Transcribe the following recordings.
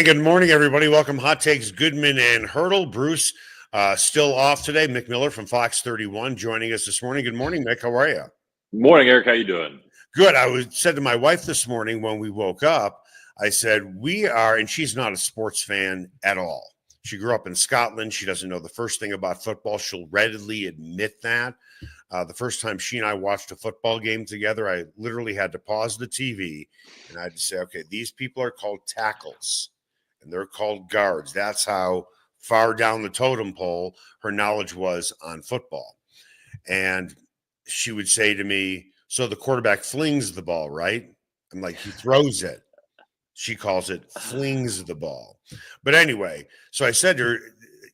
good morning, everybody. Welcome, Hot Takes, Goodman and Haertl. Bruce, still off today. Mick Miller from Fox 31 joining us this morning. Good morning, Mick. How are you? Morning, Eric. How you doing? Good. Said to my wife this morning when we woke up, I said, we are, and she's not a sports fan at all. She grew up in Scotland. She doesn't know the first thing about football. She'll readily admit that. The first time she and I watched a football game together, I literally had to pause the TV and I had to say, okay, these people are called tackles and they're called guards. That's how far down the totem pole her knowledge was on football. And she would say to me, so the quarterback flings the ball, right? I'm like, he throws it. She calls it flings the ball. But anyway, so I said to her,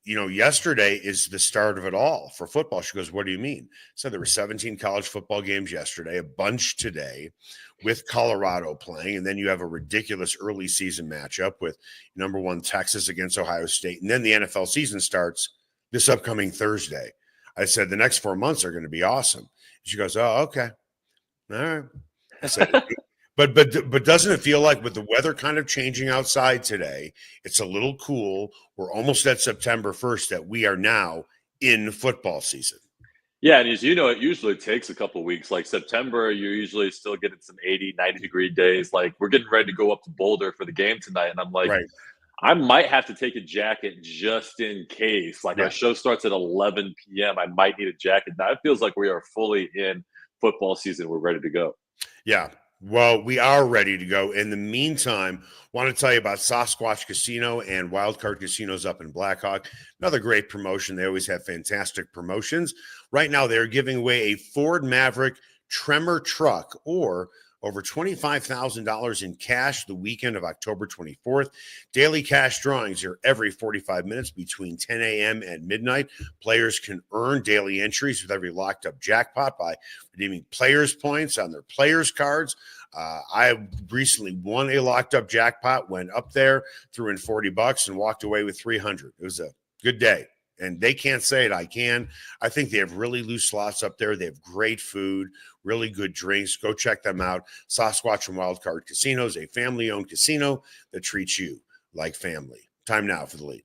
yesterday is the start of it all for football. She goes, what do you mean? So there were 17 college football games yesterday, a bunch today with Colorado playing. And then you have a ridiculous early season matchup with number one Texas against Ohio State. And then the NFL season starts this upcoming Thursday. I said, the next 4 months are going to be awesome. She goes, oh, okay. All right. I said, But doesn't it feel like with the weather kind of changing outside today, it's a little cool. We're almost at September 1st that we are now in football season. Yeah, and as you know, it usually takes a couple of weeks. Like September, you're usually still getting some 80, 90-degree days. Like we're getting ready to go up to Boulder for the game tonight. And I'm like, right. I might have to take a jacket just in case. Like our show starts at 11 p.m. I might need a jacket. Now it feels like we are fully in football season. We're ready to go. Yeah. Well, we are ready to go. In the meantime, want to tell you about Sasquatch Casino and Wildcard Casinos up in Blackhawk. Another great promotion. They always have fantastic promotions. Right now, they're giving away a Ford Maverick Tremor truck or over $25,000 in cash the weekend of October 24th. Daily cash drawings are every 45 minutes between 10 a.m. and midnight. Players can earn daily entries with every locked up jackpot by redeeming players' points on their players' cards. I recently won a locked up jackpot, went up there, threw in $40 and walked away with $300. It was a good day. And they can't say it. I can. I think they have really loose slots up there. They have great food, really good drinks. Go check them out. Sasquatch and Wildcard Casinos, a family-owned casino that treats you like family. Time now for the lead.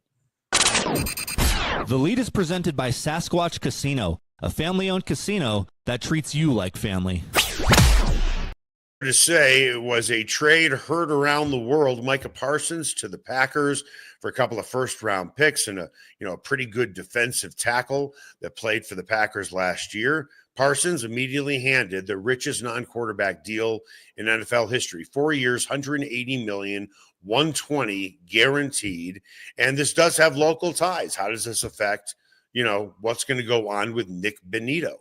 The lead is presented by Sasquatch Casino, a family-owned casino that treats you like family. To say it was a trade heard around the world. Micah Parsons to the Packers for a couple of first-round picks and a pretty good defensive tackle that played for the Packers last year. Parsons immediately handed the richest non-quarterback deal in NFL history. 4 years, $180 million, $120 guaranteed, and this does have local ties. How does this affect, what's going to go on with Nik Bonitto?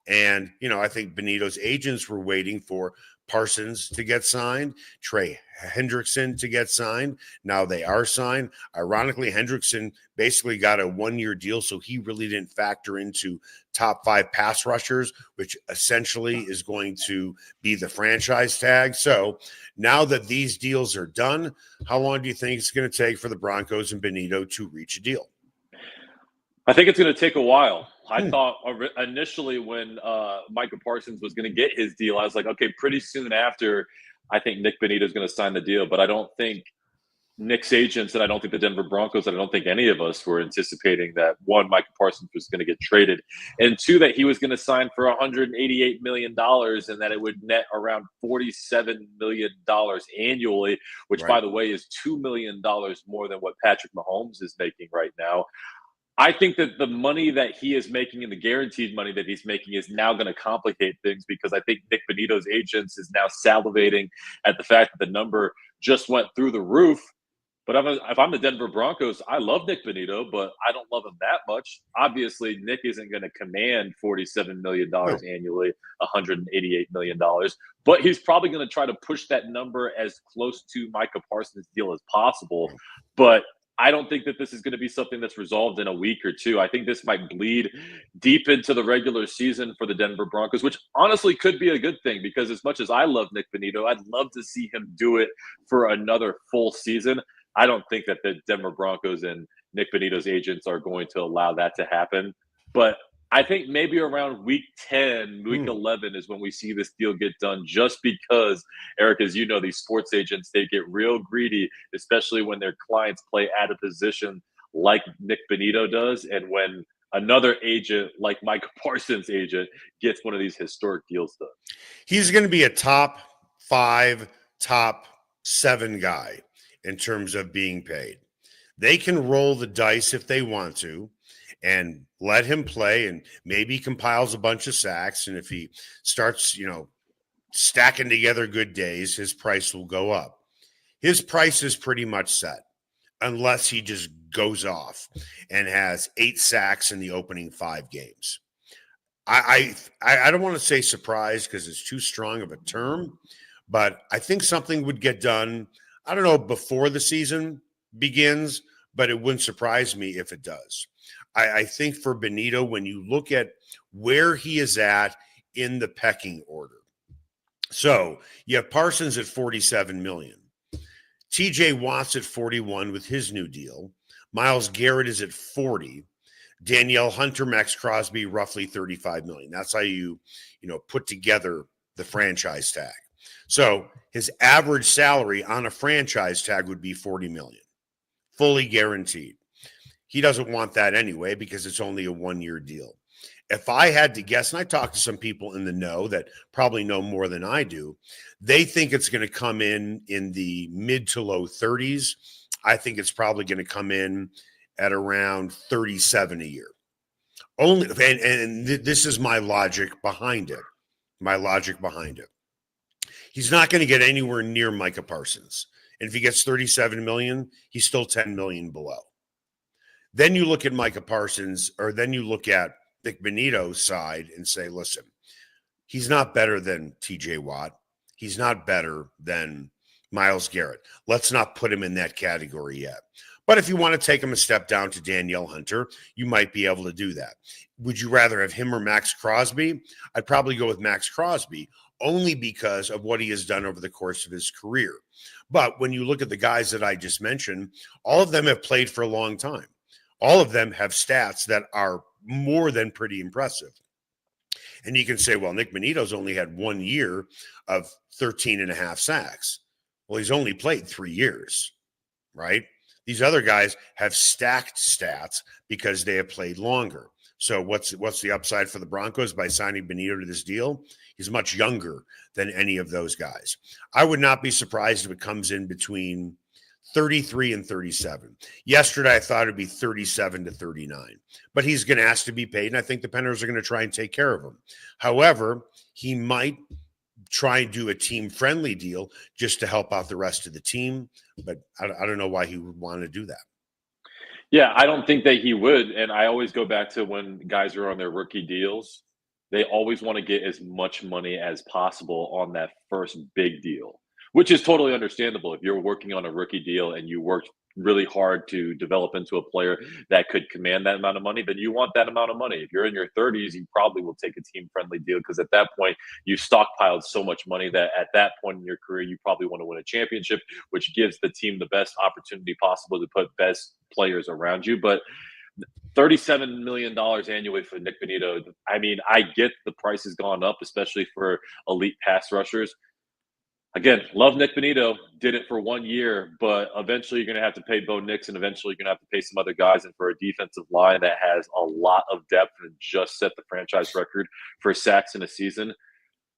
And, I think Bonitto's agents were waiting for Parsons to get signed, Trey Hendrickson to get signed. Now they are signed. Ironically, Hendrickson basically got a one-year deal, so he really didn't factor into top 5 pass rushers, which essentially is going to be the franchise tag. So now that these deals are done, how long do you think it's going to take for the Broncos and Bonitto to reach a deal? I think it's going to take a while. I thought initially when Micah Parsons was going to get his deal, I was like, okay, pretty soon after, I think Nik Bonitto is going to sign the deal. But I don't think Nick's agents and I don't think the Denver Broncos and I don't think any of us were anticipating that, one, Micah Parsons was going to get traded, and two, that he was going to sign for $188 million and that it would net around $47 million annually, which, by the way, is $2 million more than what Patrick Mahomes is making right now. I think that the money that he is making and the guaranteed money that he's making is now going to complicate things because I think Nik Bonitto's agents is now salivating at the fact that the number just went through the roof. But if I'm the Denver Broncos, I love Nik Bonitto, but I don't love him that much. Obviously, Nick isn't going to command $47 million annually, $188 million. But he's probably going to try to push that number as close to Micah Parsons' deal as possible. But I don't think that this is going to be something that's resolved in a week or two. I think this might bleed deep into the regular season for the Denver Broncos, which honestly could be a good thing because as much as I love Nik Bonitto, I'd love to see him do it for another full season. I don't think that the Denver Broncos and Nik Bonitto's agents are going to allow that to happen. But I think maybe around week 10, week 11 is when we see this deal get done, just because, Eric, as you know, these sports agents, they get real greedy, especially when their clients play at a position like Nik Bonitto does. And when another agent like Micah Parsons' agent gets one of these historic deals done. He's going to be a top 5, top 7 guy in terms of being paid. They can roll the dice if they want to and let him play, and maybe compiles a bunch of sacks. And if he starts, stacking together good days, his price will go up. His price is pretty much set unless he just goes off and has 8 sacks in the opening 5 games. I don't want to say surprise because it's too strong of a term, but I think something would get done. I don't know before the season begins, but it wouldn't surprise me if it does. I think for Bonitto, when you look at where he is at in the pecking order, so you have Parsons at $47 million, TJ Watt's at 41 with his new deal, Myles Garrett is at 40, Danielle Hunter, Max Crosby, roughly $35 million. That's how you put together the franchise tag. So his average salary on a franchise tag would be $40 million, fully guaranteed. He doesn't want that anyway because it's only a 1-year deal. If I had to guess, and I talked to some people in the know that probably know more than I do, they think it's going to come in the mid to low 30s. I think it's probably going to come in at around 37 a year. Only, and this is my logic behind it. He's not going to get anywhere near Micah Parsons. And if he gets $37 million, he's still $10 million below. Then you look at Micah Parsons, or then you look at Nik Bonitto's side and say, listen, he's not better than TJ Watt. He's not better than Myles Garrett. Let's not put him in that category yet. But if you want to take him a step down to Danielle Hunter, you might be able to do that. Would you rather have him or Max Crosby? I'd probably go with Max Crosby, only because of what he has done over the course of his career. But when you look at the guys that I just mentioned, all of them have played for a long time. All of them have stats that are more than pretty impressive. And you can say, well, Nik Bonitto's only had 1 year of 13 and a half sacks. Well, he's only played 3 years, right? These other guys have stacked stats because they have played longer. So what's the upside for the Broncos by signing Bonitto to this deal? He's much younger than any of those guys. I would not be surprised if it comes in between 33 and 37. Yesterday, I thought it'd be 37 to 39, but he's going to ask to be paid, and I think the Panthers are going to try and take care of him. However, he might try and do a team-friendly deal just to help out the rest of the team, but I don't know why he would want to do that. Yeah, I don't think that he would, and I always go back to when guys are on their rookie deals, they always want to get as much money as possible on that first big deal, which is totally understandable. If you're working on a rookie deal and you worked really hard to develop into a player that could command that amount of money, then you want that amount of money. If you're in your 30s, you probably will take a team-friendly deal because at that point, you stockpiled so much money that at that point in your career, you probably want to win a championship, which gives the team the best opportunity possible to put best players around you. But $37 million annually for Nik Bonitto, I mean, I get the price has gone up, especially for elite pass rushers. Again, love Nik Bonitto, did it for 1 year, but eventually you're going to have to pay Bo Nix, and eventually you're going to have to pay some other guys. And for a defensive line that has a lot of depth and just set the franchise record for sacks in a season,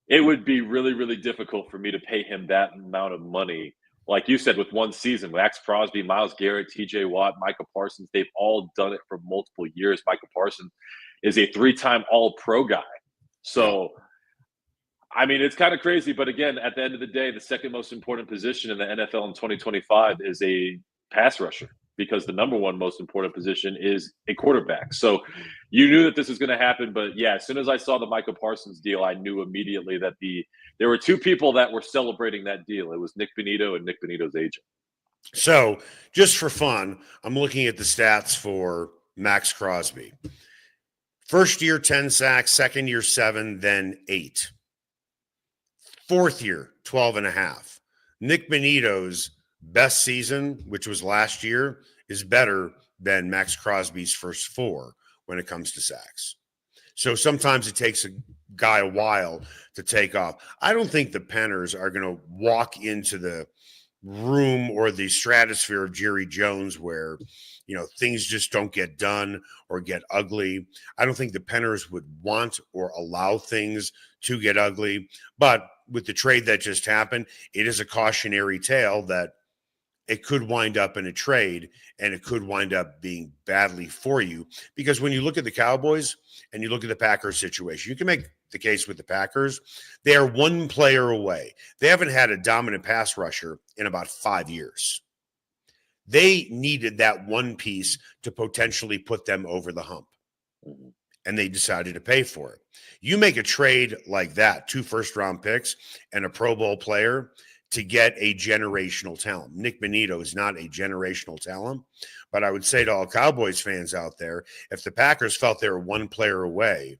it would be really, really difficult for me to pay him that amount of money. Like you said, with one season, Max Crosby, Myles Garrett, TJ Watt, Micah Parsons, they've all done it for multiple years. Micah Parsons is a 3-time All-Pro guy. So, I mean, it's kind of crazy, but again, at the end of the day, the second most important position in the NFL in 2025 is a pass rusher because the number one most important position is a quarterback. So you knew that this was going to happen, but yeah, as soon as I saw the Micah Parsons deal, I knew immediately that there were two people that were celebrating that deal. It was Nik Bonitto and Nik Bonitto's agent. So just for fun, I'm looking at the stats for Max Crosby. First year, 10 sacks, second year, 7, then 8. Fourth year, 12 and a half. Nik Bonitto's best season, which was last year, is better than Max Crosby's first 4 when it comes to sacks. So sometimes it takes a guy a while to take off. I don't think the Penners are going to walk into the room or the stratosphere of Jerry Jones where, things just don't get done or get ugly. I don't think the Penners would want or allow things to get ugly. But with the trade that just happened, it is a cautionary tale that it could wind up in a trade and it could wind up being badly for you. Because when you look at the Cowboys and you look at the Packers situation, you can make the case with the Packers. They are one player away. They haven't had a dominant pass rusher in about 5 years. They needed that one piece to potentially put them over the hump. And they decided to pay for it. You make a trade like that, 2 first-round picks and a Pro Bowl player to get a generational talent. Nik Bonitto is not a generational talent, but I would say to all Cowboys fans out there, if the Packers felt they were one player away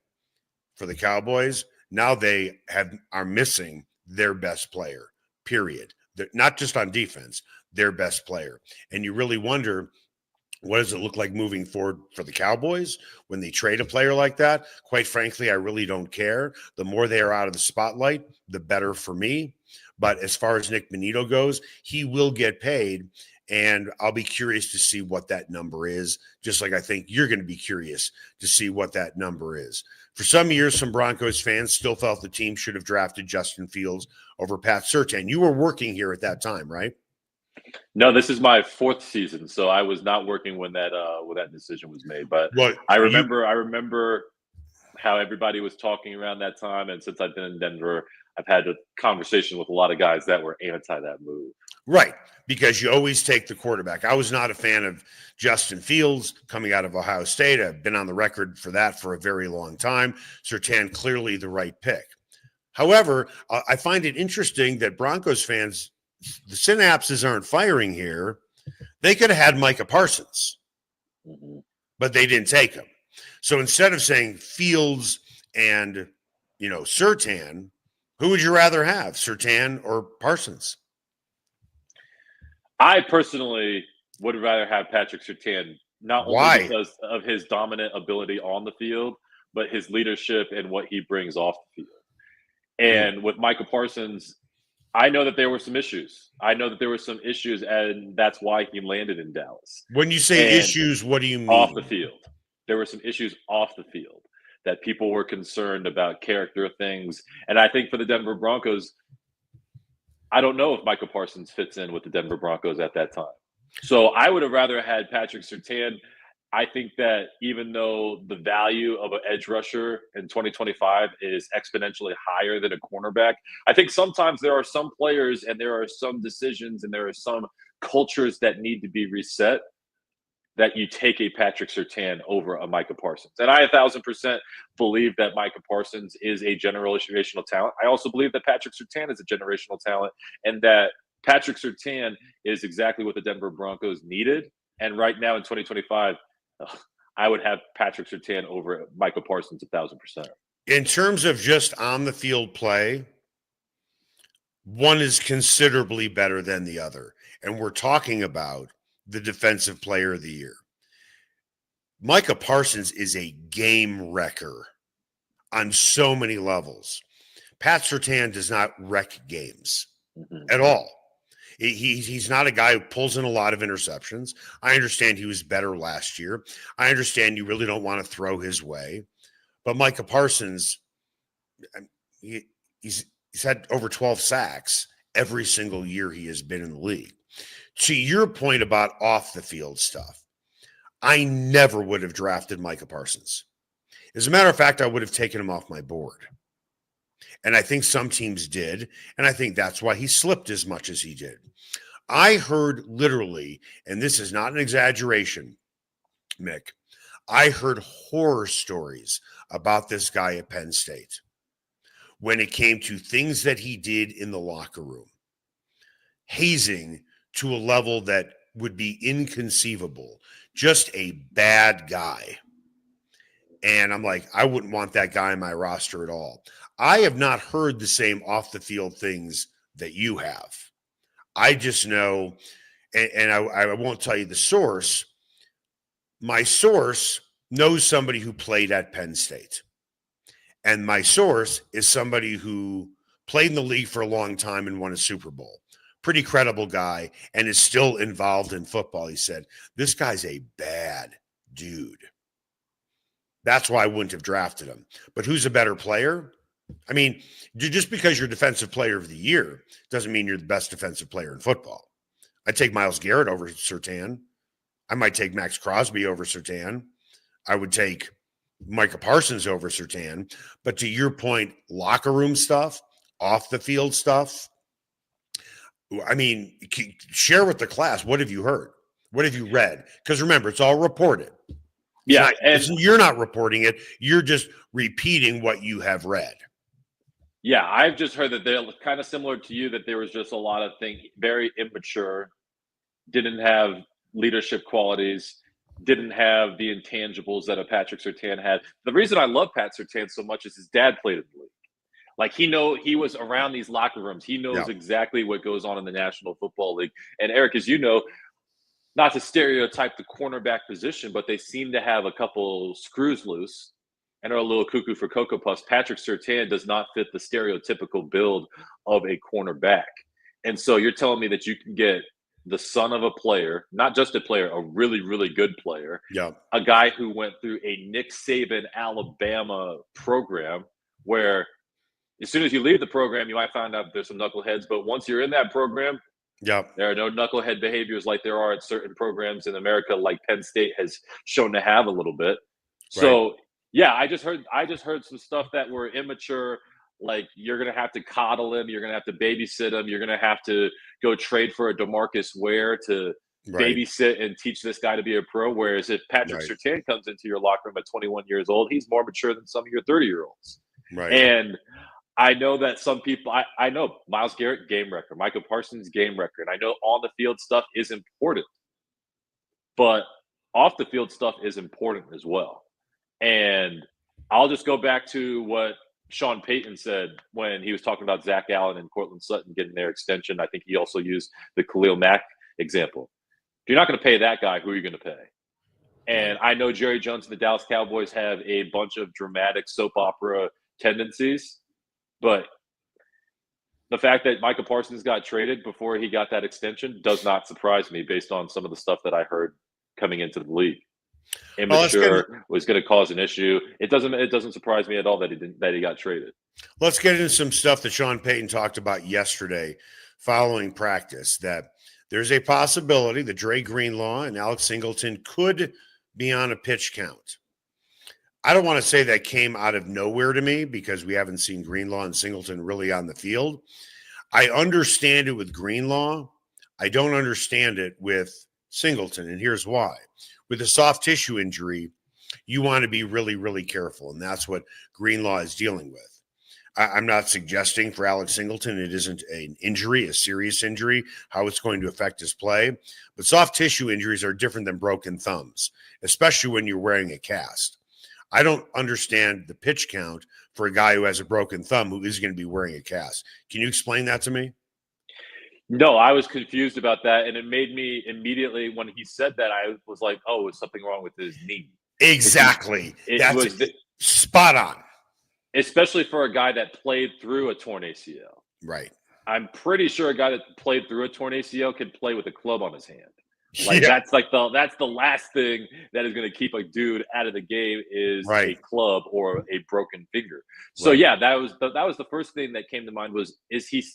for the Cowboys, now they are missing their best player, period. They're not just on defense, their best player. And you really wonder, what does it look like moving forward for the Cowboys when they trade a player like that? Quite frankly, I really don't care. The more they are out of the spotlight, the better for me. But as far as Nik Bonitto goes, he will get paid, and I'll be curious to see what that number is, just like I think you're going to be curious to see what that number is. For some years, some Broncos fans still felt the team should have drafted Justin Fields over Pat Surtain. You were working here at that time, right? No, this is my 4th season, so I was not working when that decision was made. But I remember how everybody was talking around that time, and since I've been in Denver, I've had a conversation with a lot of guys that were anti that move. Right, because you always take the quarterback. I was not a fan of Justin Fields coming out of Ohio State. I've been on the record for that for a very long time. Surtain, clearly the right pick. However, I find it interesting that Broncos fans, the synapses aren't firing here. They could have had Micah Parsons, but they didn't take him. So instead of saying Fields and, Surtain, who would you rather have, Surtain or Parsons? I personally would rather have Patrick Surtain, not only because of his dominant ability on the field, but his leadership and what he brings off the field. And with Micah Parsons, I know that there were some issues. And that's why he landed in Dallas. When you say issues, what do you mean? Off the field. There were some issues off the field that people were concerned about, character things. And I think for the Denver Broncos, I don't know if Micah Parsons fits in with the Denver Broncos at that time. So I would have rather had Patrick Surtain. I think that even though the value of an edge rusher in 2025 is exponentially higher than a cornerback, I think sometimes there are some players and there are some decisions and there are some cultures that need to be reset, that you take a Patrick Surtain over a Micah Parsons. And I 1,000% believe that Micah Parsons is a generational talent. I also believe that Patrick Surtain is a generational talent, and that Patrick Surtain is exactly what the Denver Broncos needed. And right now in 2025, I would have Patrick Surtain over Micah Parsons 1,000%. In terms of just on the field play, one is considerably better than the other. And we're talking about the defensive player of the year. Micah Parsons is a game wrecker on so many levels. Pat Surtain does not wreck games at all. He's not a guy who pulls in a lot of interceptions. I understand he was better last year. I understand you really don't want to throw his way. But Micah Parsons, he's had over 12 sacks every single year he has been in the league. To your point about off the field stuff, I never would have drafted Micah Parsons. As a matter of fact, I would have taken him off my board. And I think some teams did. And I think that's why he slipped as much as he did. I heard literally, and this is not an exaggeration, Myck, I heard horror stories about this guy at Penn State when it came to things that he did in the locker room. Hazing to a level that would be inconceivable. Just a bad guy. And I'm like, I wouldn't want that guy on my roster at all. I have not heard the same off the field things that you have. I just know, and I won't tell you the source. My source knows somebody who played at Penn State. And my source is somebody who played in the league for a long time and won a Super Bowl. Pretty credible guy and is still involved in football. He said, this guy's a bad dude. That's why I wouldn't have drafted him. But who's a better player? I mean, just because you're defensive player of the year doesn't mean you're the best defensive player in football. I'd take Myles Garrett over Surtain. I might take Max Crosby over Surtain. I would take Micah Parsons over Surtain. But to your point, locker room stuff, off the field stuff, I mean, share with the class. What have you heard? What have you read? Because remember, it's all reported. Yeah, and you're not reporting it. You're just repeating what you have read. Yeah, I've just heard that they're kind of similar to you, that there was just a lot of things, very immature, didn't have leadership qualities, didn't have the intangibles that a Patrick Surtain had. The reason I love Pat Surtain so much is his dad played in the league. Like, he was around these locker rooms. He knows exactly what goes on in the National Football League. And Eric, as you know, not to stereotype the cornerback position, but they seem to have a couple screws loose and are a little cuckoo for Cocoa Puffs. Patrick Surtain does not fit the stereotypical build of a cornerback. And so you're telling me that you can get the son of a player, not just a player, a really, really good player, a guy who went through a Nick Saban Alabama program where as soon as you leave the program, you might find out there's some knuckleheads, but once you're in that program, there are no knucklehead behaviors like there are at certain programs in America, like Penn State has shown to have a little bit. So, I just heard some stuff that were immature. Like, you're going to have to coddle him. You're going to have to babysit him. You're going to have to go trade for a DeMarcus Ware to babysit and teach this guy to be a pro. Whereas if Patrick Surtain comes into your locker room at 21 years old, he's more mature than some of your 30-year-olds. And I know that some people, I know Myles Garrett, game record, Micah Parsons, game record. I know on the field stuff is important, but off the field stuff is important as well. And I'll just go back to what Sean Payton said when he was talking about Zach Allen and Cortland Sutton getting their extension. I think he also used the Khalil Mack example. If you're not going to pay that guy, who are you going to pay? And I know Jerry Jones and the Dallas Cowboys have a bunch of dramatic soap opera tendencies, but the fact that Micah Parsons got traded before he got that extension does not surprise me based on some of the stuff that I heard coming into the league. Immature was going to cause an issue. It doesn't surprise me at all that he got traded. Let's get into some stuff that Sean Payton talked about yesterday following practice, that there's a possibility that Dre Greenlaw and Alex Singleton could be on a pitch count. I don't want to say that came out of nowhere to me because we haven't seen Greenlaw and Singleton really on the field. I understand it with Greenlaw. I don't understand it with Singleton, and here's why. With a soft tissue injury, you want to be really, really careful, and that's what Greenlaw is dealing with. I'm not suggesting for Alex Singleton it isn't an injury, a serious injury, how it's going to affect his play, but soft tissue injuries are different than broken thumbs, especially when you're wearing a cast. I don't understand the pitch count for a guy who has a broken thumb who is going to be wearing a cast. Can you explain that to me? No, I was confused about that, and it made me immediately, when he said that, I was like, oh, is something wrong with his knee? Exactly. That's spot on. Especially for a guy that played through a torn ACL. Right. I'm pretty sure a guy that played through a torn ACL can play with a club on his hand. That's the last thing that is going to keep a dude out of the game is a club or a broken finger. So that was the first thing that came to mind was, is he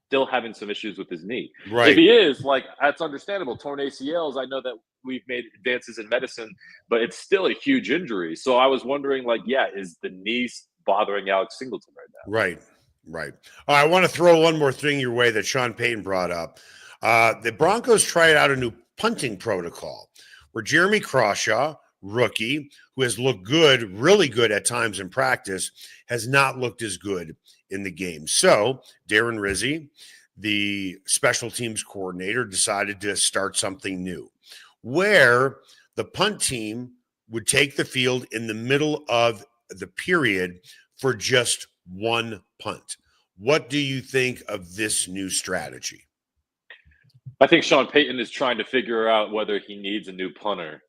still having some issues with his knee? Right. If he is, that's understandable. Torn ACLs, I know that we've made advances in medicine, but it's still a huge injury. So I was wondering, is the knee bothering Alex Singleton right now? Right. I want to throw one more thing your way that Sean Payton brought up. The Broncos tried out a new punting protocol where Jeremy Crawshaw, rookie, who has looked good, really good at times in practice, has not looked as good in the game. So Darren Rizzi, the special teams coordinator, decided to start something new where the punt team would take the field in the middle of the period for just one punt. What do you think of this new strategy? I think Sean Payton is trying to figure out whether he needs a new punter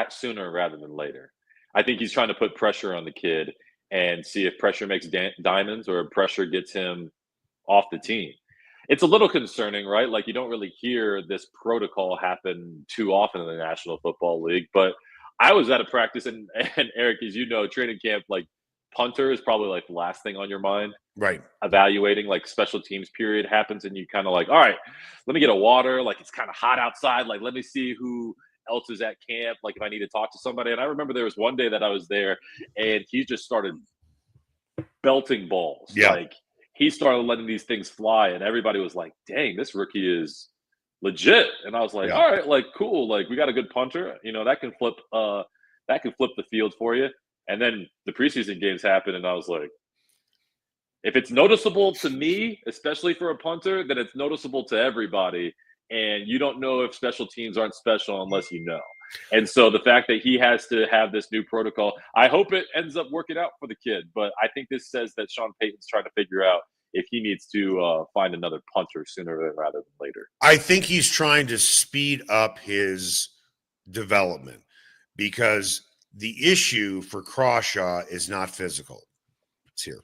sooner rather than later. I think he's trying to put pressure on the kid. and see if pressure makes diamonds or if pressure gets him off the team. It's a little concerning, right? Like, you don't really hear this protocol happen too often in the National Football League. But I was at a practice, and Eric, as you know, training camp, like, punter is probably like the last thing on your mind. Right. Evaluating, like, special teams period happens, and you kind of like, all right, let me get a water. Like, it's kind of hot outside. Like, let me see who else is at camp. Like, if I need to talk to somebody. And I remember there was one day that I was there, and he just started belting balls. Yeah. Like, he started letting these things fly, and everybody was like, dang, this rookie is legit. And I was like, all right, like, cool. Like, we got a good punter. You know, that can flip the field for you. And then the preseason games happened, and I was like, if it's noticeable to me, especially for a punter, then it's noticeable to everybody. And you don't know if special teams aren't special unless you know. And so the fact that he has to have this new protocol, I hope it ends up working out for the kid. But I think this says that Sean Payton's trying to figure out if he needs to find another punter sooner rather than later. I think he's trying to speed up his development, because the issue for Crawshaw is not physical. It's here.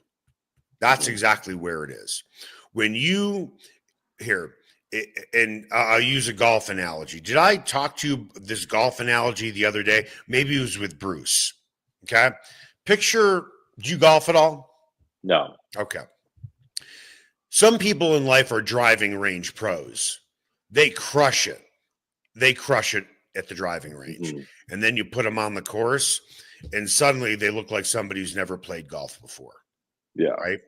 That's exactly where it is. When you here, and I'll use a golf analogy. Did I talk to you this golf analogy the other day? Maybe it was with Bruce. Okay. Picture, do you golf at all? No. Okay. Some people in life are driving range pros. They crush it. They crush it at the driving range. Mm-hmm. And then you put them on the course, and suddenly they look like somebody who's never played golf before. Yeah. Right?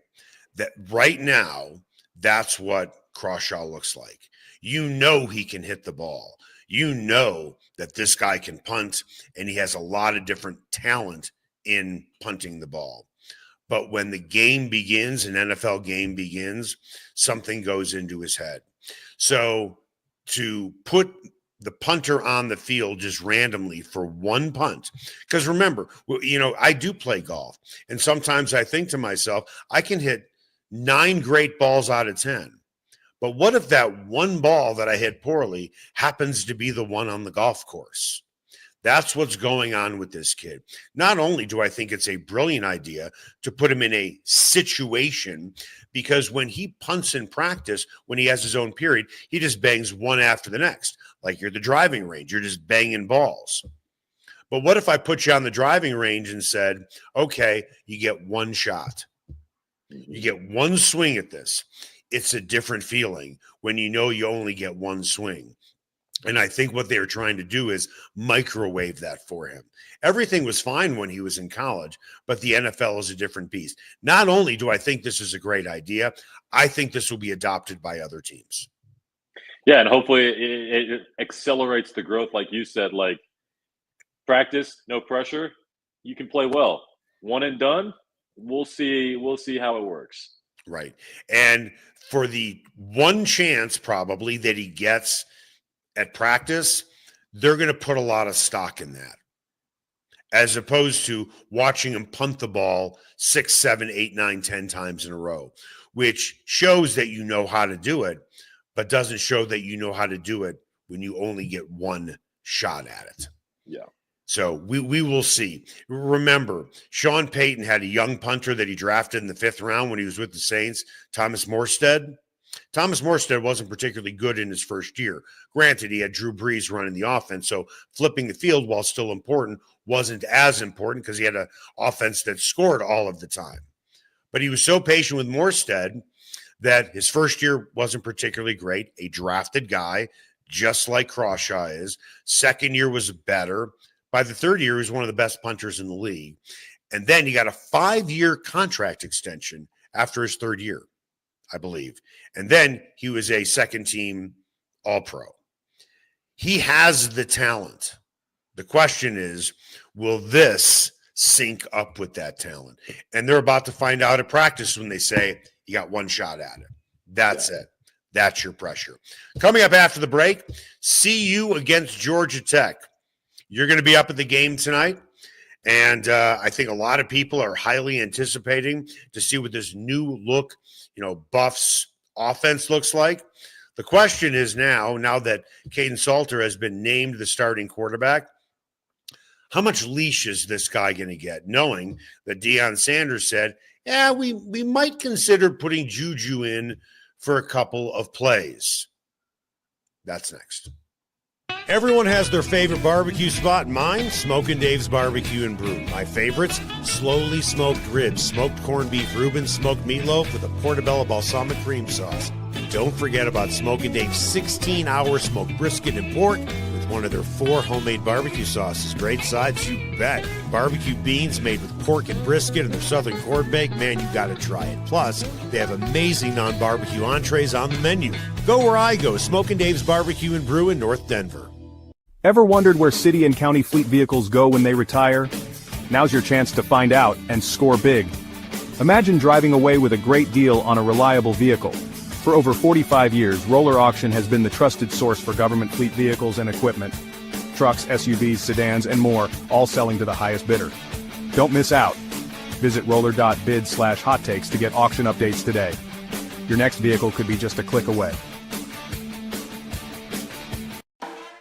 That right now, that's what Crawshaw looks like. You know he can hit the ball. You know that this guy can punt, and he has a lot of different talent in punting the ball. But when the game begins, an NFL game begins, something goes into his head. So to put the punter on the field just randomly for one punt, because remember, you know, I do play golf, and sometimes I think to myself, I can hit 9 great balls out of 10. But what if that one ball that I hit poorly happens to be the one on the golf course? That's what's going on with this kid. Not only do I think it's a brilliant idea to put him in a situation, because when he punts in practice, when he has his own period, he just bangs one after the next. Like you're the driving range, you're just banging balls. But what if I put you on the driving range and said, okay, you get one shot. You get one swing at this. It's a different feeling when you know you only get one swing. And I think what they're trying to do is microwave that for him. Everything was fine when he was in college, but the NFL is a different beast. Not only do I think this is a great idea, I think this will be adopted by other teams. Yeah, and hopefully it accelerates the growth, like you said, like practice, no pressure, you can play well. One and done, we'll see how it works. Right. And for the one chance probably that he gets at practice, they're going to put a lot of stock in that, as opposed to watching him punt the ball 6, 7, 8, 9, 10 times in a row, which shows that you know how to do it, but doesn't show that you know how to do it when you only get one shot at it. Yeah. So we will see. Remember, Sean Payton had a young punter that he drafted in the 5th round when he was with the Saints, Thomas Morstead. Thomas Morstead wasn't particularly good in his first year. Granted, he had Drew Brees running the offense, so flipping the field, while still important, wasn't as important because he had an offense that scored all of the time. But he was so patient with Morstead that his first year wasn't particularly great. A drafted guy, just like Crawshaw is. Second year was better. By the third year, he was one of the best punters in the league. And then he got a 5-year contract extension after his third year, I believe. And then he was a second-team All-Pro. He has the talent. The question is, will this sync up with that talent? And they're about to find out at practice when they say, you got one shot at it. That's it. That's your pressure. Coming up after the break, CU against Georgia Tech. You're going to be up at the game tonight. And I think a lot of people are highly anticipating to see what this new look, Buffs offense looks like. The question is now that Caden Salter has been named the starting quarterback, How much leash is this guy going to get, knowing that Deion Sanders said, yeah, we might consider putting Juju in for a couple of plays. That's next. Everyone has their favorite barbecue spot. Mine, Smokin' Dave's Barbecue and Brew. My favorites, slowly smoked ribs, smoked corned beef Reuben, smoked meatloaf with a portobello balsamic cream sauce. Don't forget about Smokin' Dave's 16-hour smoked brisket and pork with one of their 4 homemade barbecue sauces. Great sides, you bet. Barbecue beans made with pork and brisket and their southern corn bake. Man, you got to try it. Plus, they have amazing non-barbecue entrees on the menu. Go where I go, Smokin' Dave's Barbecue and Brew in North Denver. Ever wondered where city and county fleet vehicles go when they retire? Now's your chance to find out and score big. Imagine driving away with a great deal on a reliable vehicle. For over 45 years, Roller Auction has been the trusted source for government fleet vehicles and equipment. Trucks, SUVs, sedans, and more, all selling to the highest bidder. Don't miss out. Visit roller.bid/hottakes to get auction updates today. Your next vehicle could be just a click away.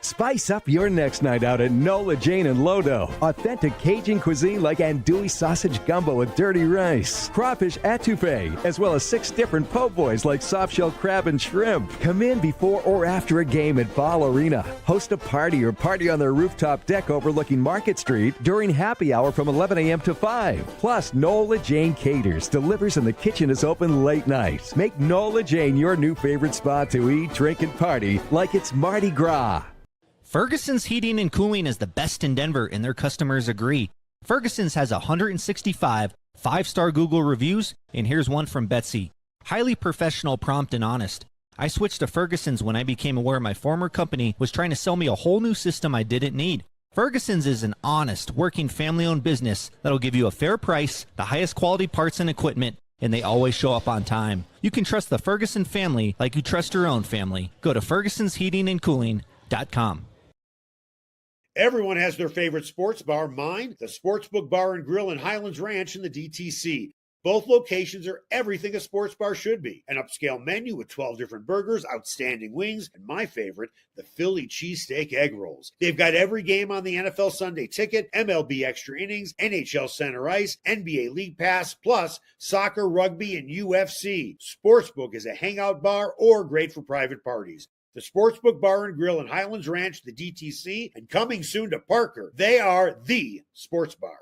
Spice up your next night out at Nola Jane and Lodo. Authentic Cajun cuisine like andouille sausage gumbo with dirty rice, crawfish etouffee, as well as 6 different po' boys like soft-shell crab and shrimp. Come in before or after a game at Ball Arena. Host a party or party on their rooftop deck overlooking Market Street during happy hour from 11 a.m. to 5. Plus, Nola Jane caters, delivers, and the kitchen is open late night. Make Nola Jane your new favorite spot to eat, drink, and party like it's Mardi Gras. Ferguson's Heating and Cooling is the best in Denver, and their customers agree. Ferguson's has 165 5-star Google reviews, and here's one from Betsy. Highly professional, prompt, and honest. I switched to Ferguson's when I became aware my former company was trying to sell me a whole new system I didn't need. Ferguson's is an honest, working, family-owned business that'll give you a fair price, the highest quality parts and equipment, and they always show up on time. You can trust the Ferguson family like you trust your own family. Go to fergusonsheatingandcooling.com. Everyone has their favorite sports bar. Mine, the Sportsbook Bar and Grill in Highlands Ranch in the DTC. Both locations are everything a sports bar should be. An upscale menu with 12 different burgers, outstanding wings, and my favorite, the Philly cheesesteak egg rolls. They've got every game on the NFL Sunday Ticket, MLB Extra Innings, NHL Center Ice, NBA League Pass, plus soccer, rugby, and UFC. Sportsbook is a hangout bar or great for private parties. The Sportsbook Bar and Grill in Highlands Ranch, the DTC, and coming soon to Parker. They are the sports bar.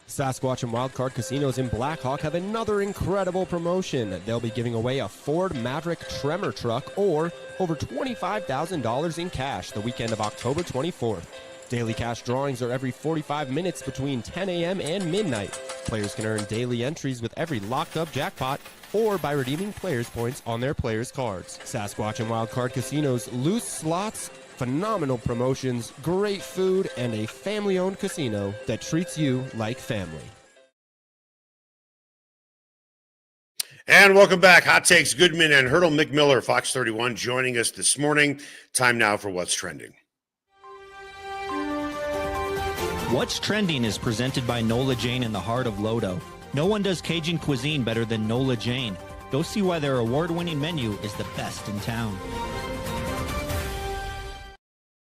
Sasquatch and Wildcard Casinos in Blackhawk have another incredible promotion. They'll be giving away a Ford Maverick Tremor truck or over $25,000 in cash the weekend of October 24th. Daily cash drawings are every 45 minutes between 10 a.m. and midnight. Players can earn daily entries with every locked-up jackpot or by redeeming players' points on their players' cards. Sasquatch and Wildcard Casinos, loose slots, phenomenal promotions, great food, and a family-owned casino that treats you like family. And welcome back. Hot Takes, Goodman and Haertl. Mick Miller, Fox 31, joining us this morning. Time now for What's Trending. What's Trending is presented by Nola Jane in the heart of Lodo. No one does Cajun cuisine better than Nola Jane. Go see why their award-winning menu is the best in town.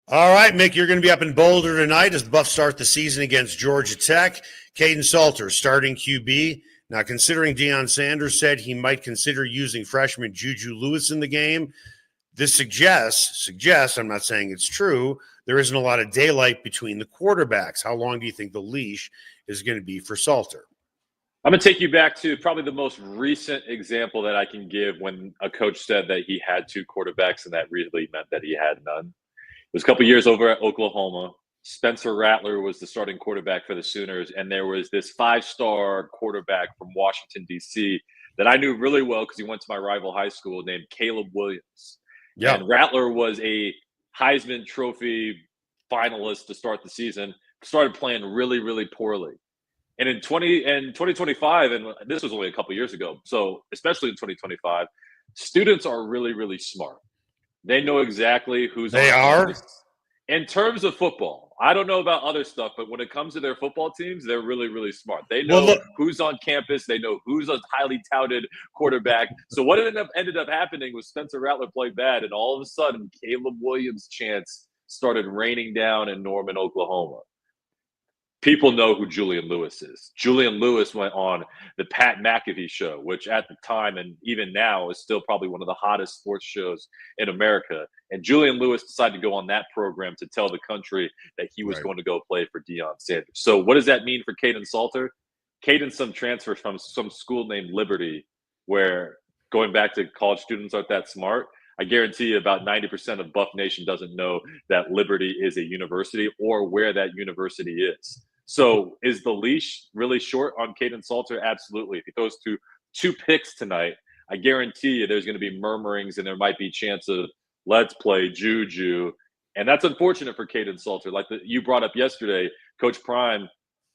All right, Mick, you're going to be up in Boulder tonight as the Buffs start the season against Georgia Tech. Caden Salter, starting QB. Now, considering Deion Sanders said he might consider using freshman Juju Lewis in the game, this suggests, I'm not saying it's true, there isn't a lot of daylight between the quarterbacks. How long do you think the leash is going to be for Salter? I'm going to take you back to probably the most recent example that I can give when a coach said that he had 2 quarterbacks, and that really meant that he had none. It was a couple years over at Oklahoma. Spencer Rattler was the starting quarterback for the Sooners, and there was this 5-star quarterback from Washington, D.C. that I knew really well because he went to my rival high school named Caleb Williams. Yeah. And Rattler was a Heisman Trophy finalist to start the season, started playing really, really poorly. And in 2025, and this was only a couple years ago, so especially in 2025, students are really, really smart. They know exactly who's on campus. In terms of football, I don't know about other stuff, but when it comes to their football teams, they're really, really smart. They know who's on campus. They know who's a highly touted quarterback. So what ended up happening was Spencer Rattler played bad, and all of a sudden, Caleb Williams' chance started raining down in Norman, Oklahoma. People know who Julian Lewis is. Julian Lewis went on the Pat McAfee show, which at the time and even now is still probably one of the hottest sports shows in America. And Julian Lewis decided to go on that program to tell the country that he was going to go play for Deion Sanders. So what does that mean for Kaidon Salter? Kaidon's some transfer from some school named Liberty, where going back to college students aren't that smart. I guarantee you about 90% of Buff Nation doesn't know that Liberty is a university or where that university is. So is the leash really short on Kaidon Salter? Absolutely. If he throws two picks tonight, I guarantee you there's going to be murmurings and there might be a chance of let's play Juju. And that's unfortunate for Kaidon Salter. Like you brought up yesterday, Coach Prime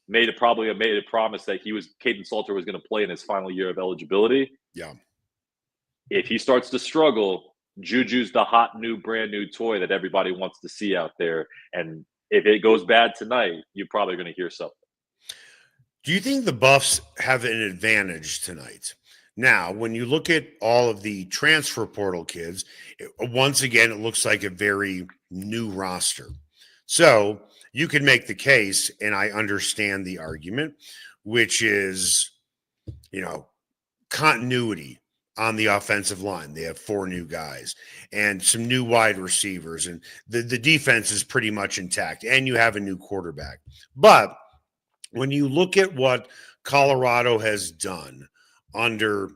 made a promise that Kaidon Salter was going to play in his final year of eligibility. Yeah. If he starts to struggle, Juju's the hot brand new toy that everybody wants to see out there. And if it goes bad tonight, you're probably going to hear something. Do you think the Buffs have an advantage tonight? Now, when you look at all of the transfer portal kids, once again, it looks like a very new roster. So you can make the case, and I understand the argument, which is, continuity on the offensive line. They have 4 new guys and some new wide receivers, and the defense is pretty much intact, and you have a new quarterback. But when you look at what Colorado has done under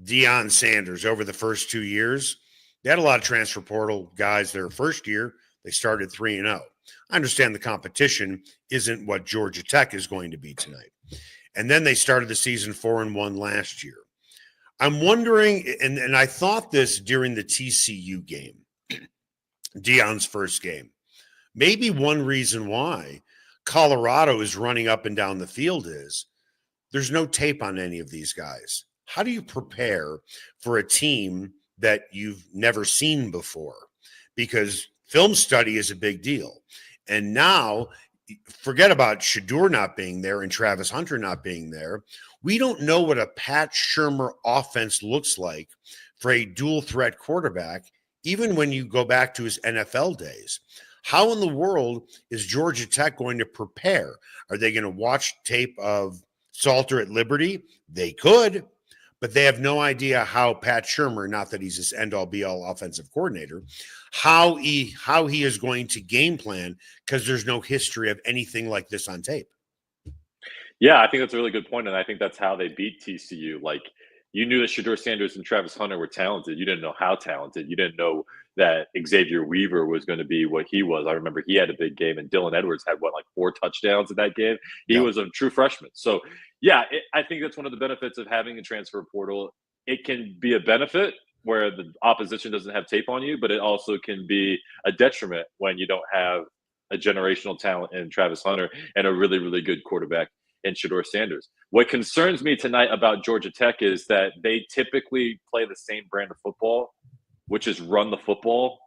Deion Sanders over the first 2 years, they had a lot of transfer portal guys their first year. They started 3-0. I understand the competition isn't what Georgia Tech is going to be tonight. And then they started the season 4-1 last year. I'm wondering, and I thought this during the TCU game, Deion's first game, maybe one reason why Colorado is running up and down the field is there's no tape on any of these guys. How do you prepare for a team that you've never seen before? Because film study is a big deal. And now, forget about Shedeur not being there and Travis Hunter not being there. We don't know what a Pat Shurmur offense looks like for a dual threat quarterback, even when you go back to his NFL days. How in the world is Georgia Tech going to prepare? Are they going to watch tape of Salter at Liberty? They could, but they have no idea how Pat Shurmur, not that he's this end-all be-all offensive coordinator, how he is going to game plan, because there's no history of anything like this on tape. Yeah, I think that's a really good point, and I think that's how they beat TCU. Like, you knew that Shedeur Sanders and Travis Hunter were talented. You didn't know how talented. You didn't know that Xavier Weaver was going to be what he was. I remember he had a big game, and Dylan Edwards had, 4 touchdowns in that game? He was a true freshman. So, yeah, I think that's one of the benefits of having a transfer portal. It can be a benefit where the opposition doesn't have tape on you, but it also can be a detriment when you don't have a generational talent in Travis Hunter and a really, really good quarterback in Shedeur Sanders. What concerns me tonight about Georgia Tech is that they typically play the same brand of football, which is run the football.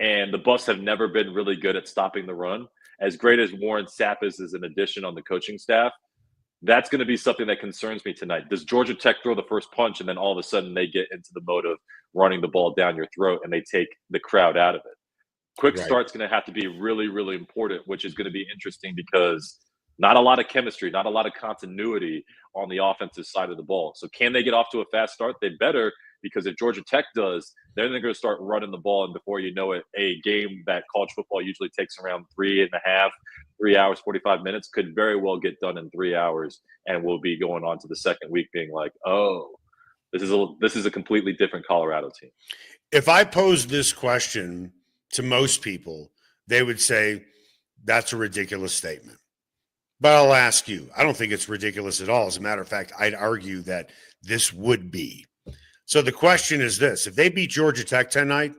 And the Buffs have never been really good at stopping the run. As great as Warren Sapp is as an addition on the coaching staff, that's going to be something that concerns me tonight. Does Georgia Tech throw the first punch and then all of a sudden they get into the mode of running the ball down your throat and they take the crowd out of it? Quick start's going to have to be really, really important, which is going to be interesting because not a lot of chemistry, not a lot of continuity on the offensive side of the ball. So can they get off to a fast start? They better, because if Georgia Tech does, then they're going to start running the ball. And before you know it, a game that college football usually takes around 3 hours, 45 minutes could very well get done in 3 hours. And we'll be going on to the second week being like, oh, this is a completely different Colorado team. If I posed this question to most people, they would say that's a ridiculous statement. But I'll ask you, I don't think it's ridiculous at all. As a matter of fact, I'd argue that this would be. So the question is this: if they beat Georgia Tech tonight,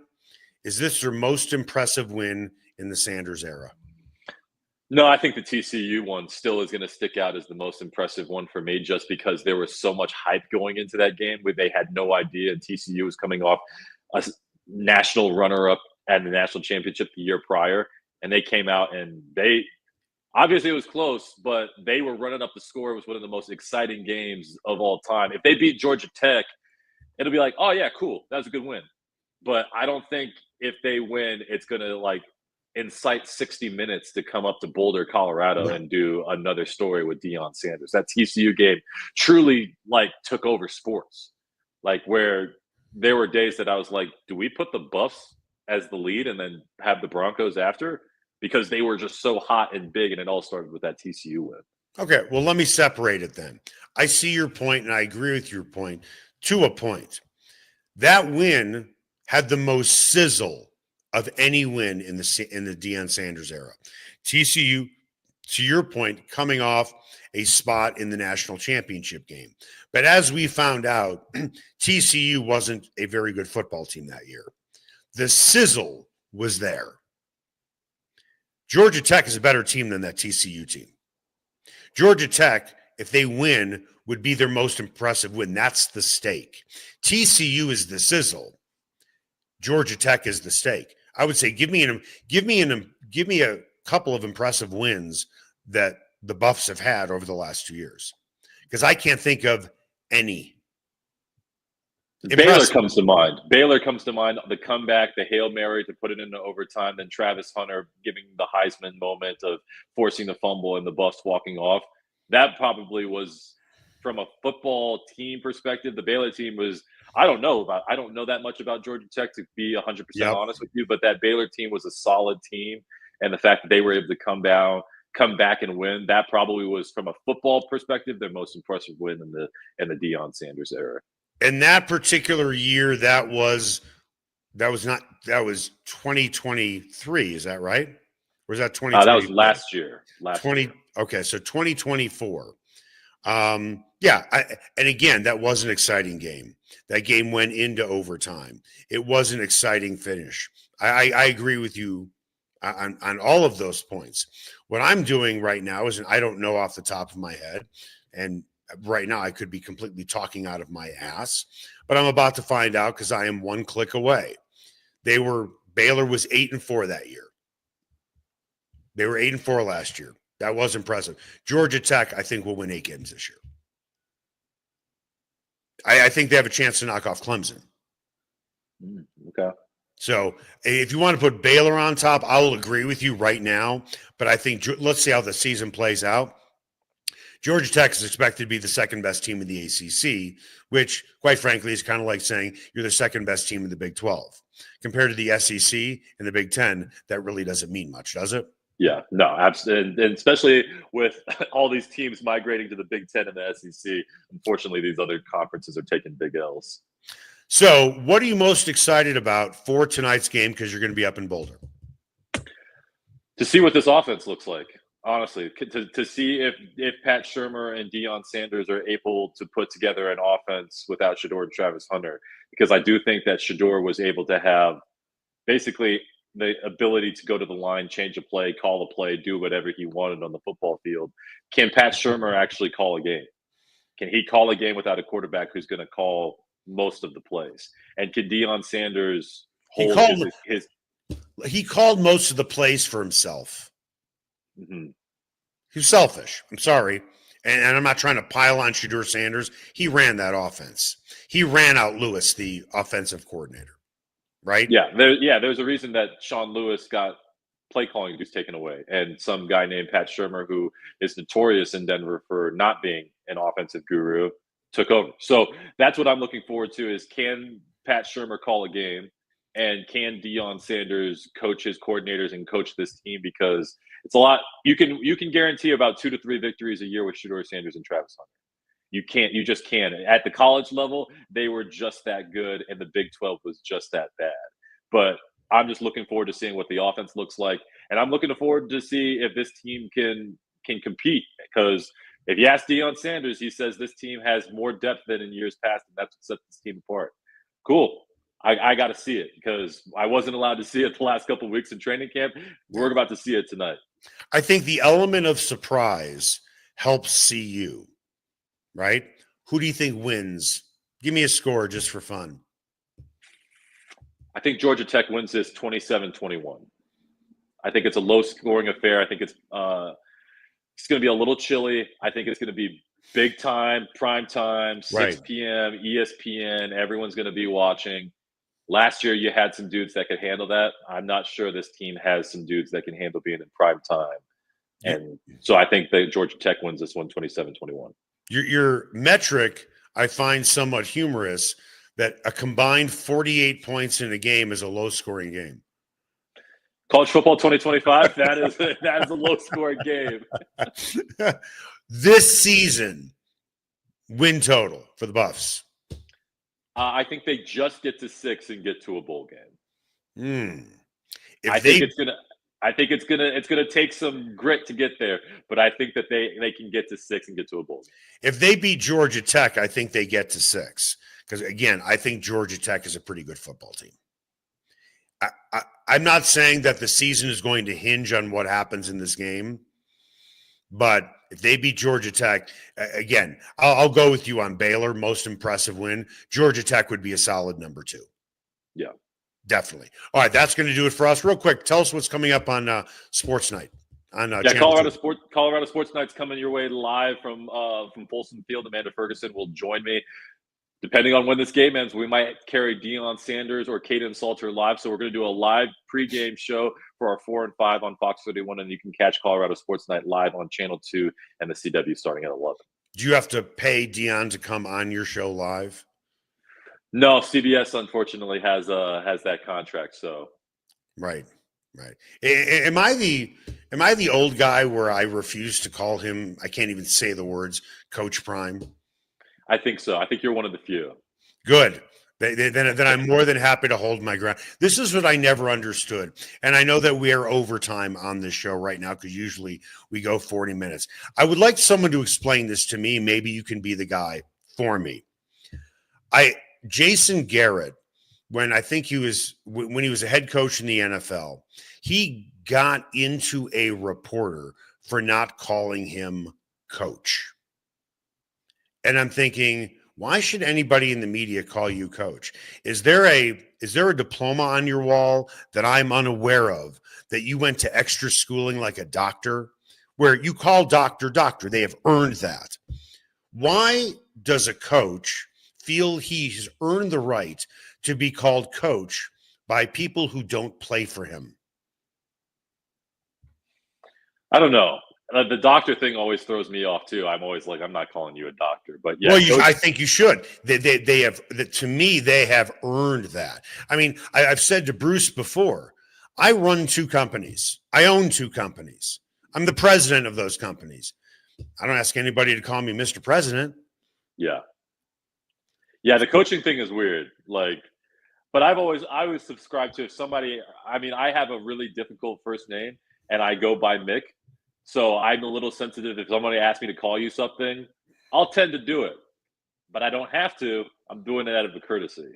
is this their most impressive win in the Sanders era? No, I think the TCU one still is going to stick out as the most impressive one for me, just because there was so much hype going into that game where they had no idea TCU was coming off a national runner-up at the national championship the year prior. And they came out and obviously it was close, but they were running up the score. It was one of the most exciting games of all time. If they beat Georgia Tech, it'll be like, oh, yeah, cool. That was a good win. But I don't think if they win, it's going to incite 60 Minutes to come up to Boulder, Colorado, and do another story with Deion Sanders. That TCU game truly like took over sports, like where there were days that I was like, do we put the Buffs as the lead and then have the Broncos after? Because they were just so hot and big, and it all started with that TCU win. Okay, well, let me separate it then. I see your point, and I agree with your point to a point. That win had the most sizzle of any win in the Deion Sanders era. TCU, to your point, coming off a spot in the national championship game. But as we found out, TCU wasn't a very good football team that year. The sizzle was there. Georgia Tech is a better team than that TCU team. Georgia Tech, if they win, would be their most impressive win. That's the stake. TCU is the sizzle. Georgia Tech is the stake. I would say give me a couple of impressive wins that the Buffs have had over the last 2 years, because I can't think of any. Baylor comes to mind. Baylor comes to mind. The comeback, the Hail Mary to put it into overtime, then Travis Hunter giving the Heisman moment of forcing the fumble and the Buffs walking off. That probably was, from a football team perspective, the Baylor team was, I don't know that much about Georgia Tech, to be 100% honest with you, but that Baylor team was a solid team. And the fact that they were able to come back and win, that probably was, from a football perspective, their most impressive win in the Deion Sanders era. And that particular year, that was 2023. Is that right? Or was that 2020? That was last year. Okay, so 2024. Yeah, and again, that was an exciting game. That game went into overtime. It was an exciting finish. I agree with you on all of those points. What I'm doing right now is, I don't know off the top of my head, and right now I could be completely talking out of my ass, but I'm about to find out, because I am one click away. Baylor was 8-4 that year. They were 8-4 last year. That was impressive. Georgia Tech, I think, will win 8 games this year. I think they have a chance to knock off Clemson. Okay. So if you want to put Baylor on top, I will agree with you right now. But I think, let's see how the season plays out. Georgia Tech is expected to be the second best team in the ACC, which, quite frankly, is kind of like saying you're the second best team in the Big 12. Compared to the SEC and the Big 10, that really doesn't mean much, does it? Yeah, no, absolutely. And especially with all these teams migrating to the Big 10 and the SEC, unfortunately, these other conferences are taking big L's. So what are you most excited about for tonight's game, because you're going to be up in Boulder? To see what this offense looks like. Honestly, to see if Pat Shurmur and Deion Sanders are able to put together an offense without Shedeur and Travis Hunter, because I do think that Shedeur was able to have basically the ability to go to the line, change a play, call a play, do whatever he wanted on the football field. Can Pat Shurmur actually call a game? Can he call a game without a quarterback who's going to call most of the plays? And can Deion Sanders hold his He called most of the plays for himself. Mm-hmm. He's selfish. I'm sorry. And I'm not trying to pile on Shedeur Sanders. He ran that offense. He ran out Lewis, the offensive coordinator, right? Yeah, there's a reason that Sean Lewis got play calling duties taken away, and some guy named Pat Shurmur, who is notorious in Denver for not being an offensive guru, took over. So that's what I'm looking forward to, is can Pat Shurmur call a game, and can Deion Sanders coach his coordinators and coach this team? Because it's a lot. You can guarantee about 2 to 3 victories a year with Shedeur Sanders and Travis Hunter. You just can't. At the college level, they were just that good, and the Big 12 was just that bad. But I'm just looking forward to seeing what the offense looks like, and I'm looking forward to see if this team can compete. Because if you ask Deion Sanders, he says this team has more depth than in years past, and that's what sets this team apart. Cool. I got to see it, because I wasn't allowed to see it the last couple of weeks in training camp. We're about to see it tonight. I think the element of surprise helps CU, right? Who do you think wins? Give me a score just for fun. I think Georgia Tech wins this 27-21. I think it's a low-scoring affair. I think it's going to be a little chilly. I think it's going to be big time, prime time, 6 p.m., ESPN. Everyone's going to be watching. Last year, you had some dudes that could handle that. I'm not sure this team has some dudes that can handle being in prime time. And so I think that Georgia Tech wins this one 27-21. Your metric I find somewhat humorous, that a combined 48 points in a game is a low-scoring game. College football 2025, that is a low-scoring game. This season, win total for the Buffs. I think they just get to 6 and get to a bowl game. I think it's gonna take some grit to get there, but I think that they can get to 6 and get to a bowl game. If they beat Georgia Tech, I think they get to 6. Because, again, I think Georgia Tech is a pretty good football team. I'm not saying that the season is going to hinge on what happens in this game, but if they beat Georgia Tech, again, I'll go with you on Baylor, most impressive win. Georgia Tech would be a solid number 2. Yeah. Definitely. All right, that's going to do it for us. Real quick, tell us what's coming up on Sports Night. Colorado Sports Night's coming your way live from Folsom Field. Amanda Ferguson will join me. Depending on when this game ends, we might carry Deion Sanders or Caden Salter live. So we're going to do a live pregame show for our 4 and 5 on Fox 31, and you can catch Colorado Sports Night live on Channel 2 and the CW starting at 11. Do you have to pay Deion to come on your show live? No, CBS unfortunately has that contract. So, right. Am I the old guy where I refuse to call him? I can't even say the words Coach Prime. I think so. I think you're one of the few. Good. Then I'm more than happy to hold my ground. This is what I never understood. And I know that we are overtime on this show right now because usually we go 40 minutes. I would like someone to explain this to me. Maybe you can be the guy for me. Jason Garrett, when he was a head coach in the NFL, he got into a reporter for not calling him coach. And I'm thinking, why should anybody in the media call you coach? Is there a diploma on your wall that I'm unaware of, that you went to extra schooling like a doctor, where you call doctor? They have earned that. Why does a coach feel he's earned the right to be called coach by people who don't play for him? I don't know. The doctor thing always throws me off too. I'm always like, I'm not calling you a doctor, but yeah. Well, I think you should. They have, to me, they have earned that. I mean, I've said to Bruce before, I run 2 companies. I own 2 companies. I'm the president of those companies. I don't ask anybody to call me Mr. President. Yeah. Yeah, the coaching thing is weird. But I always subscribed to, if somebody, I have a really difficult first name and I go by Myck. So I'm a little sensitive. If somebody asks me to call you something, I'll tend to do it, but I don't have to. I'm doing it out of a courtesy.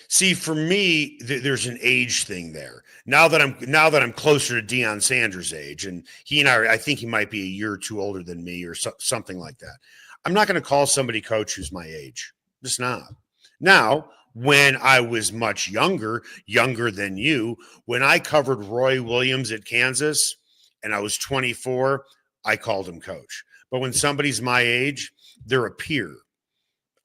See, for me, there's an age thing there. Now that I'm closer to Deion Sanders' age, and he and I think he might be a year or 2 older than me, or something like that. I'm not going to call somebody coach who's my age. Just not. Now, when I was much younger than you, when I covered Roy Williams at Kansas, and I was 24, I called him coach. But when somebody's my age, they're a peer.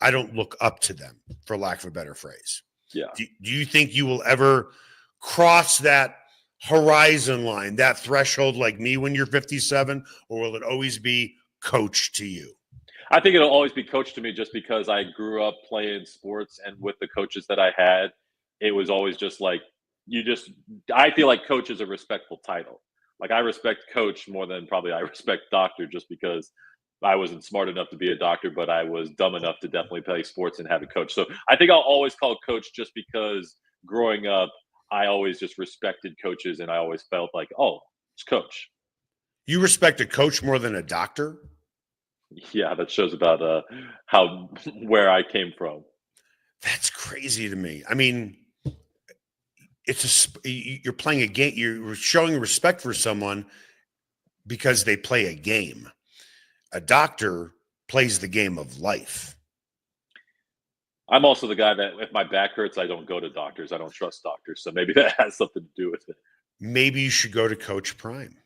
I don't look up to them, for lack of a better phrase. Yeah. Do you think you will ever cross that horizon line, that threshold like me when you're 57, or will it always be coach to you? I think it'll always be coach to me, just because I grew up playing sports, and with the coaches that I had, it was always just like, I feel like coach is a respectful title. Like, I respect coach more than probably I respect doctor, just because I wasn't smart enough to be a doctor, but I was dumb enough to definitely play sports and have a coach. So I think I'll always call coach, just because growing up, I always just respected coaches, and I always felt like, oh, it's coach. You respect a coach more than a doctor? Yeah, that shows about where I came from. That's crazy to me. I mean, you're playing a game. You're showing respect for someone because they play a game. A doctor plays the game of life. I'm also the guy that if my back hurts, I don't go to doctors. I don't trust doctors. So maybe that has something to do with it. Maybe you should go to Coach Prime.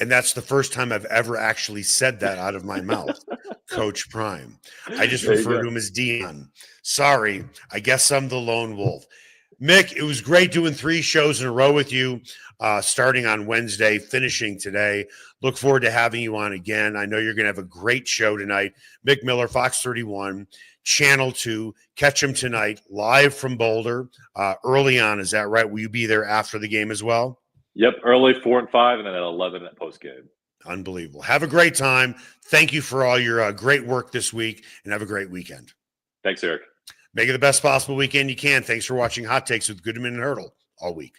And that's the first time I've ever actually said that out of my mouth. Coach Prime. I just There you refer go. to him as Dion. Sorry, I guess I'm the lone wolf. Mick, it was great doing 3 shows in a row with you, starting on Wednesday, finishing today. Look forward to having you on again. I know you're going to have a great show tonight. Mick Miller, Fox 31, Channel 2. Catch him tonight, live from Boulder, early on. Is that right? Will you be there after the game as well? Yep, early 4 and 5, and then at 11 at post game. Unbelievable. Have a great time. Thank you for all your great work this week, and have a great weekend. Thanks, Eric. Make it the best possible weekend you can. Thanks for watching Hot Takes with Goodman and Haertl all week.